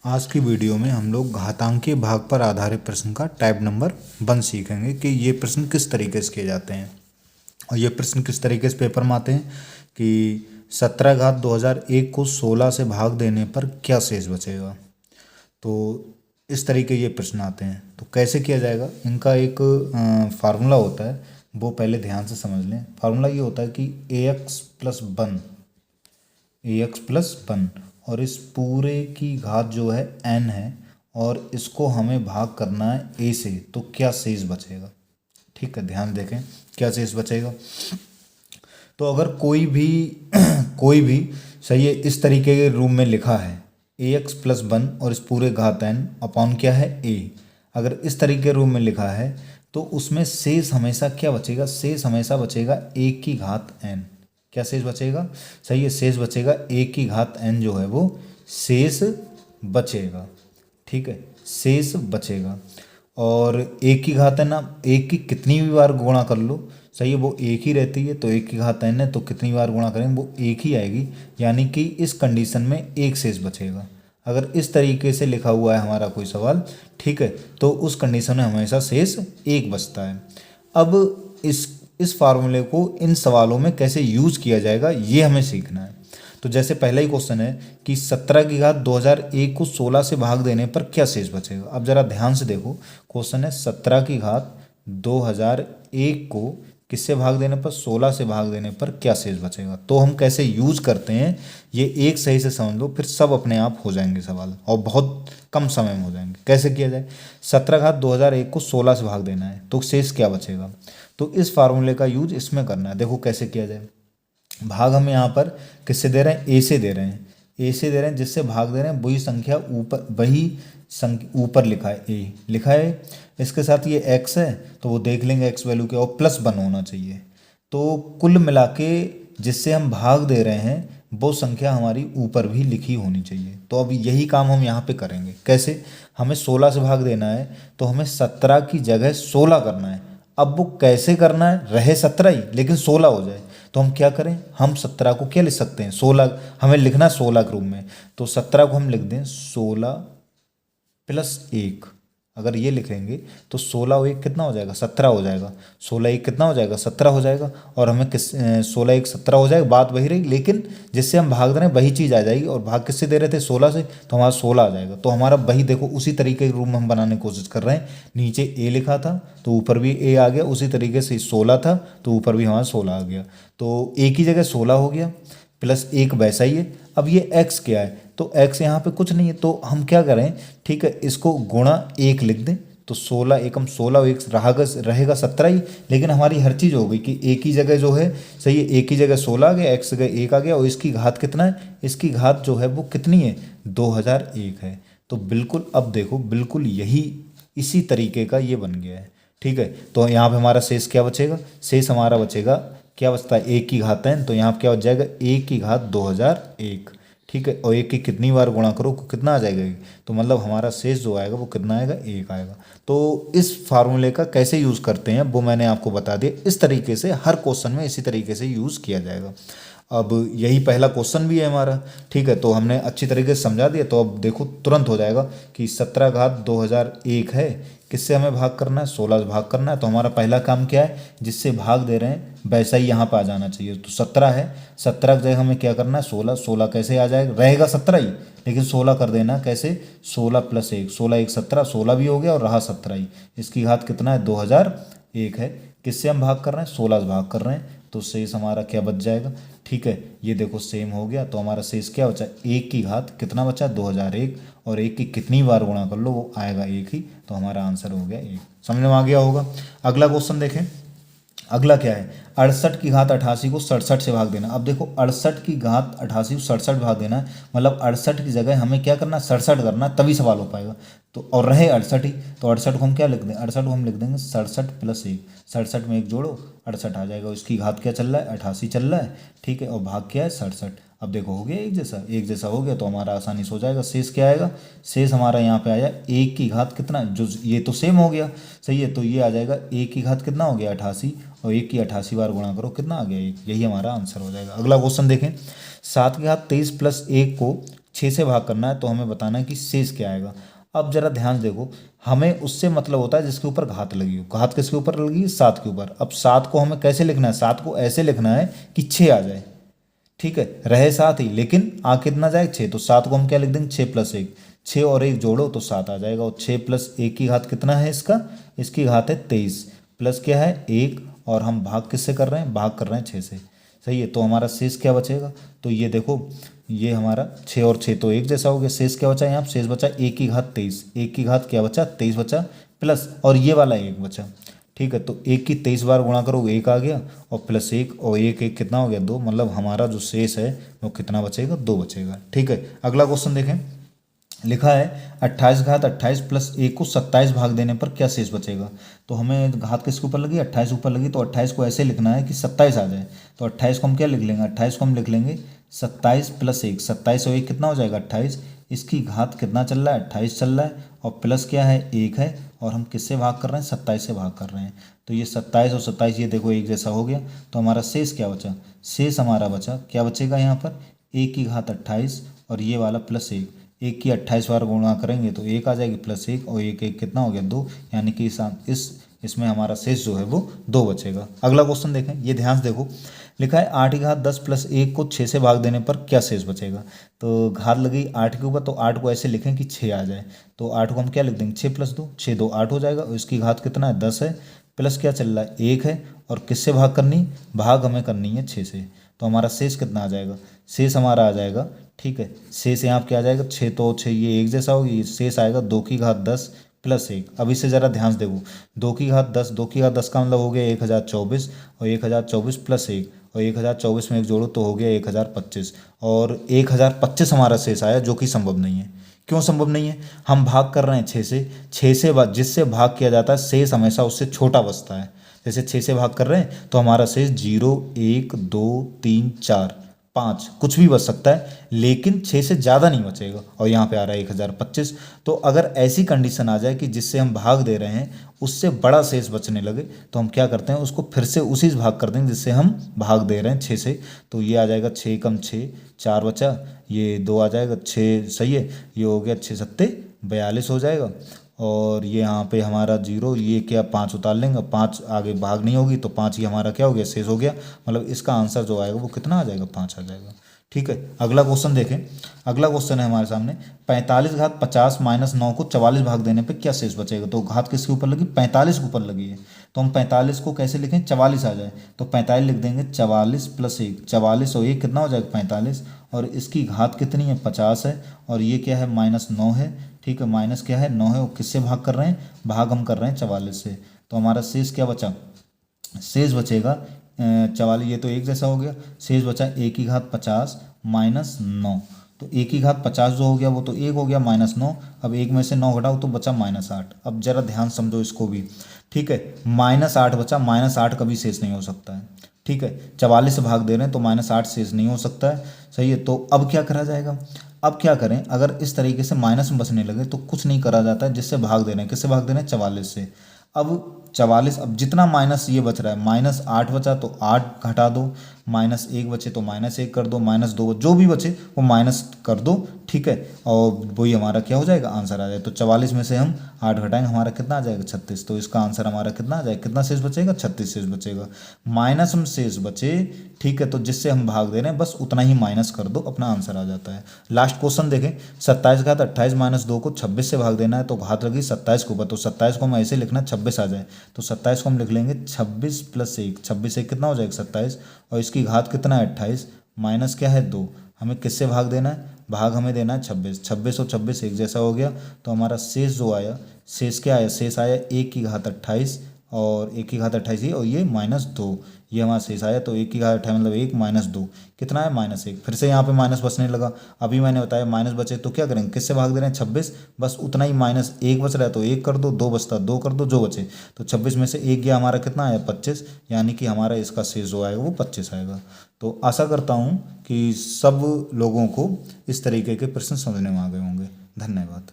आज की वीडियो में हम लोग घातांकीय भाग पर आधारित प्रश्न का टाइप नंबर 1 सीखेंगे कि ये प्रश्न किस तरीके से किए जाते हैं और ये प्रश्न किस तरीके से पेपर में आते हैं कि 17 घात 2001 को 16 से भाग देने पर क्या शेष बचेगा। तो इस तरीके ये प्रश्न आते हैं। तो कैसे किया जाएगा, इनका एक फार्मूला होता है, वो पहले ध्यान से समझ लें। फार्मूला ये होता है कि ax+1 और इस पूरे की घात जो है n है और इसको हमें भाग करना है a से, तो क्या शेष बचेगा। ठीक है, ध्यान देखें क्या शेष बचेगा। तो अगर कोई भी कोई भी सही है इस तरीके के रूप में लिखा है ax+1 और इस पूरे घात n अपॉन क्या है a, अगर इस तरीके के रूप में लिखा है तो उसमें शेष हमेशा क्या बचेगा, शेष हमेशा बचेगा a की घात n। क्या शेष बचेगा, सही है, शेष बचेगा a की घात n जो है वो शेष बचेगा। ठीक है, शेष बचेगा। और एक की घात n, आप एक की कितनी भी बार गुणा कर लो, सही है, वो एक ही रहती है, तो एक की घात n है तो कितनी बार गुणा करेंगे वो एक ही आएगी, यानी कि इस कंडीशन में एक शेष बचेगा। अगर इस तरीके से लिखा हुआ है हमारा कोई सवाल, ठीक है, तो उस कंडीशन में हमेशा शेष एक बचता है। अब इस फार्मूले को इन सवालों में कैसे यूज किया जाएगा ये हमें सीखना है। तो जैसे पहला ही क्वेश्चन है कि 17 की घात 2001 को 16 से भाग देने पर क्या शेष बचेगा। अब जरा ध्यान से देखो, क्वेश्चन है 17 की घात 2001 को किससे भाग देने पर, 16 से भाग देने पर क्या शेष बचेगा। तो हम कैसे यूज करते हैं ये एक सही से समझ लो, फिर सब अपने आप हो जाएंगे सवाल और बहुत कम समय में हो जाएंगे। कैसे किया जाए, 17 घात 2001 को 16 से भाग देना है तो शेष क्या बचेगा। तो इस फार्मूले का यूज इसमें करना है। देखो कैसे किया जाए, भाग हम यहाँ पर किससे दे रहे हैं, ए से दे रहे हैं, ए से दे रहे हैं, जिससे भाग दे रहे हैं वही संख्या ऊपर, वही संख्या ऊपर लिखा है, ए लिखा है, इसके साथ ये एक्स है तो वो देख लेंगे एक्स वैल्यू के, और +1 होना चाहिए। तो कुल मिला के जिससे हम भाग दे रहे हैं वो संख्या हमारी ऊपर भी लिखी होनी चाहिए। तो अब यही काम हम यहाँ पे करेंगे। कैसे, हमें 16 से भाग देना है तो हमें 17 की जगह 16 करना है। अब वो कैसे करना है, रहे 17 ही लेकिन 16 हो जाए, तो हम क्या करें, हम 17 को क्या लिख सकते हैं, 16 हमें लिखना 16 के रूप में, तो 17 को हम लिख दें 16+1। अगर ये लिखेंगे तो 16 और 1 कितना हो जाएगा, 17 हो जाएगा, 16 1 कितना हो जाएगा, 17 हो जाएगा। और हमें 16 1 17 हो जाएगा, बात वही रही, लेकिन जिससे हम भाग रहे हैं वही चीज़ आ जाएगी, और भाग किससे दे रहे थे, 16 से, तो हमारा 16 आ जाएगा। तो हमारा वही देखो उसी तरीके के रूप में हम बनाने की कोशिश कर रहे हैं। नीचे ए लिखा था तो ऊपर भी ए आ गया, उसी तरीके से 16 था तो ऊपर भी हमारा 16 आ गया, तो ए की जगह 16 हो गया, +1 वैसा ही है। अब ये x क्या है, तो x यहाँ पे कुछ नहीं है, तो हम क्या करें, ठीक है, इसको गुणा 1 लिख दें, तो 16 एकम 16 और 1 रहेगा 17 ही, लेकिन हमारी हर चीज़ हो गई कि एक ही जगह जो है, सही है, एक ही जगह 16 आ गया, x जगह 1 आ गया, और इसकी घात कितना है, इसकी घात जो है वो कितनी है, 2001 है। तो बिल्कुल अब देखो, बिल्कुल यही इसी तरीके का ये बन गया है। ठीक है, तो यहाँ पे हमारा शेष क्या बचेगा, शेष हमारा बचेगा, क्या बचता है, 1 की घात n, तो यहाँ पे क्या हो जाएगा, 1 की घात 2001। ठीक है, और 1 की कितनी बार गुणा करो कितना आ जाएगा, तो मतलब हमारा शेष जो आएगा वो कितना आएगा, 1 आएगा। तो इस फार्मूले का कैसे यूज़ करते हैं वो मैंने आपको बता दिया। इस तरीके से हर क्वेश्चन में इसी तरीके से यूज़ किया जाएगा। अब यही पहला क्वेश्चन भी है हमारा, ठीक है, तो हमने अच्छी तरीके से समझा दिया। तो अब देखो तुरंत हो जाएगा कि 17 घात 2001 है, किससे हमें भाग करना है, 16 से भाग करना है। तो हमारा पहला काम क्या है, जिससे भाग दे रहे हैं वैसा ही यहाँ पर आ जाना चाहिए। तो 17 है, 17 की जगह हमें क्या करना है, 16, 16 कैसे आ जाएगा, रहेगा 17 ही, लेकिन 16 कर देना, कैसे, 16+1, 16 1 17, 16 भी हो गया और रहा 17 ही। इसकी घात कितना है, 2001 है, किससे हम भाग कर रहे हैं, 16 से भाग कर रहे हैं, तो शेष हमारा क्या बच जाएगा। ठीक है, ये देखो सेम हो गया, तो हमारा शेष क्या बचा, 1 की घात कितना बचा, 2001, और 1 की कितनी बार गुणा कर लो वो आएगा 1 ही, तो हमारा आंसर हो गया 1। समझ में आ गया होगा। अगला क्वेश्चन देखें, अगला क्या है, 68 की घात 88 को 67 से भाग देना। अब देखो 68 की घात 88 को 67 भाग देना है, मतलब 68 की जगह हमें क्या करना है, 67 करना है, तभी सवाल हो पाएगा। तो और रहे 68 ही, तो 68 को हम क्या लिख दें, 68 को हम लिख देंगे 67+1, 67 में 1 जोड़ो 68 आ जाएगा। इसकी घात क्या चल रहा है, 88 चल रहा है, ठीक है, और भाग क्या है 67। अब देखो हो गया एक जैसा हो गया, तो हमारा आसानी से हो जाएगा। शेष क्या आएगा, शेष हमारा यहाँ पे आया 1 की घात कितना, जो ये तो सेम हो गया, सही है, तो ये आ जाएगा 1 की घात कितना हो गया 88, और 1 की 88 बार गुणा करो कितना आ गया 1, यही हमारा आंसर हो जाएगा। अगला क्वेश्चन देखें, 7 की घात 23+1 को 6 से भाग करना है तो हमें बताना है कि शेष क्या आएगा। अब जरा ध्यान देखो, हमें उससे मतलब होता है जिसके ऊपर घात लगी हो। घात किसके ऊपर लगी है? 7 के ऊपर। अब 7 को हमें कैसे लिखना है? 7 को ऐसे लिखना है कि 6 आ जाए, ठीक है, रहे 7 ही लेकिन आ कितना जाए? 6। तो 7 को हम क्या लिख देंगे? 6 + 1, 6 और 1 जोड़ो तो 7 आ जाएगा। और 6 + 1 की घात कितना है इसका? इसकी घात है 23, प्लस क्या है? 1, और हम भाग किससे कर रहे हैं? भाग कर रहे हैं 6 से। सही है, तो हमारा शेष क्या बचेगा? तो ये देखो, ये हमारा 6 और 6 तो एक जैसा हो गया। शेष क्या बचा यहाँ? शेष बचा 1 की घात 23, 1 की घात क्या बचा? 23 बचा, प्लस और ये वाला 1 बचा, ठीक है। तो 1 की 23 बार गुणा करो, 1 आ गया, और प्लस 1 और 1 1 कितना हो गया? 2। मतलब हमारा जो शेष है वो कितना बचेगा? 2 बचेगा, ठीक है। अगला क्वेश्चन देखें, लिखा है 28 घात 28 + 1 को 27 भाग देने पर क्या शेष बचेगा। तो हमें घात किसके ऊपर लगी? 28 ऊपर लगी, तो 28 को ऐसे लिखना है कि 27 आ जाए। तो 28 को हम क्या लिख लेंगे? 28 को हम लिख लेंगे 27 + 1, 27 और 1 कितना हो जाएगा? 28। इसकी घात कितना चल रहा है? 28 चल रहा है, और प्लस क्या है? 1 है, और हम किससे भाग कर रहे हैं? 27 से भाग कर रहे हैं। तो ये 27 और 27 ये देखो एक जैसा हो गया। तो हमारा शेष क्या बचा? शेष हमारा बचा, क्या बचेगा यहाँ पर? 1 की घात 28 और ये वाला प्लस 1, 1 की 28 बार गुणा करेंगे तो 1 आ जाएगी, प्लस 1 और 1 1 कितना हो गया? 2। यानी कि इसमें हमारा शेष जो है वो 2 बचेगा। अगला क्वेश्चन देखें, ये ध्यान से देखो, लिखा है 8 की घात 10 + 1 को 6 से भाग देने पर क्या शेष बचेगा। तो घात लगी 8 के ऊपर, तो 8 को ऐसे लिखें कि 6 आ जाए। तो 8 को हम क्या लिख देंगे? 6 + 2, 6 2 8 हो जाएगा, और इसकी घात कितना है? 10 है, प्लस क्या चल रहा है? 1 है, और किससे भाग करनी? भाग हमें करनी है 6 से। तो हमारा शेष कितना आ जाएगा? शेष हमारा आ जाएगा, ठीक है, शेष यहाँ क्या आ जाएगा? 6 तो 6 ये एक जैसा होगी, ये शेष आएगा 2 की घात 10 + 1। अब इसे ज़रा ध्यान से देखो, 2 की घात 10, 2 की घात 10 का मतलब हो गया 1024, और 1024 + 1, और 1024 में 1 जोड़ो तो हो गया 1025, और 1025 हमारा शेष आया, जो कि संभव नहीं है। क्यों संभव नहीं है? हम भाग कर रहे हैं 6 से, 6 से जिससे भाग किया जाता है शेष हमेशा उससे छोटा बचता है। जैसे 6 से भाग कर रहे हैं तो हमारा शेष 0 1 2 3 4 5 कुछ भी बच सकता है, लेकिन 6 से ज़्यादा नहीं बचेगा, और यहाँ पे आ रहा है 1025। तो अगर ऐसी कंडीशन आ जाए कि जिससे हम भाग दे रहे हैं उससे बड़ा शेष बचने लगे, तो हम क्या करते हैं? उसको फिर से उसी से भाग कर देंगे जिससे हम भाग दे रहे हैं 6 से। तो ये आ जाएगा 6 कम 6 4 बचा, ये 2 आ जाएगा, 6 सही है, ये हो गया 6 सत्ते 42 हो जाएगा, और ये यहाँ पे हमारा 0, ये क्या 5 उतार लेंगे, 5 आगे भाग नहीं होगी तो 5 ही हमारा क्या हो गया? शेष हो गया। मतलब इसका आंसर जो आएगा वो कितना आ जाएगा? 5 आ जाएगा, ठीक है। अगला क्वेश्चन देखें, अगला क्वेश्चन है हमारे सामने, 45 घात 50 - 9 को 44 भाग देने पे क्या शेष बचेगा। तो घात किसके ऊपर लगी? 45 के ऊपर लगी है, तो हम 45 को कैसे लिखें? 44 आ जाए, तो 45 लिख देंगे, 44 + 1, 44 और 1 कितना हो जाएगा? 45, और इसकी घात कितनी है? 50 है, और ये क्या है? -9 है, ठीक है, माइनस क्या है? 9 है, और किससे भाग कर रहे हैं? भाग हम कर रहे हैं 44 से। तो हमारा शेष क्या बचा? शेष बचेगा 44, ये तो एक जैसा हो गया, शेष बचा 1 की घात 50 -9। तो 1 की घात 50 जो हो गया वो तो 1 हो गया, -9। अब 1 में से 9 घटाओ तो बचा -8। अब जरा ध्यान समझो इसको भी, ठीक है, -8 बचा, -8 कभी शेष नहीं हो सकता है, ठीक है। 44 से भाग दे रहे हैं तो -8 शेष नहीं हो सकता है, सही है। तो अब क्या करा जाएगा? अब क्या करें? अगर इस तरीके से माइनस में बचने लगे तो कुछ नहीं करा जाता है, जिससे भाग दे रहे हैं, किससे भाग दे रहे हैं? 44 से। अब 44, अब जितना माइनस ये बच रहा है, -8 बचा तो 8 घटा दो, -1 बचे तो -1 कर दो, -2 जो भी बचे वो माइनस कर दो, ठीक है, और वही हमारा क्या हो जाएगा? आंसर आ जाए। तो 44 में से हम 8 घटाएंगे, हमारा कितना आ जाएगा? 36। तो इसका आंसर हमारा कितना आ जाएगा? कितना शेष बचेगा? 36 शेष बचेगा। माइनस में शेष बचे, ठीक है, तो जिससे हम भाग दे रहे हैं बस उतना ही माइनस कर दो, अपना आंसर आ जाता है। लास्ट क्वेश्चन देखें, 27 घात 28 - 2 को 26 से भाग देना है, तो घात लगी 27 के ऊपर, तो 27 को हम ऐसे लिखना 26 आ जाए, तो 27 को हम लिख लेंगे 26 + 1, 26 1 कितना हो जाएगा? 27, और इसकी घात कितना है? 28, माइनस क्या है? 2। हमें किससे भाग देना है? भाग हमें देना है 26, 26 और 26 एक जैसा हो गया। तो हमारा शेष जो आया, शेष क्या आया? शेष आया 1 की घात 28, और 1 की घात 28 ये, और ये -2, ये हमारा शेष आया। तो 1 की घात 28 मतलब 1 - 2 कितना है? -1। फिर से यहाँ पे माइनस बचने लगा, अभी मैंने बताया माइनस बचे तो क्या करेंगे? किससे भाग दे रहे हैं? 26, बस उतना ही, -1 बच रहा है तो 1 कर दो, 2 बचता 2 कर दो, जो बचे। तो 26 में से 1 गया, हमारा कितना आया? 25, यानी कि हमारा इसका शेष जो आएगा वो 25 आएगा। तो आशा करता हूँ कि सब लोगों को इस तरीके के प्रश्न समझने में आ गए होंगे। धन्यवाद।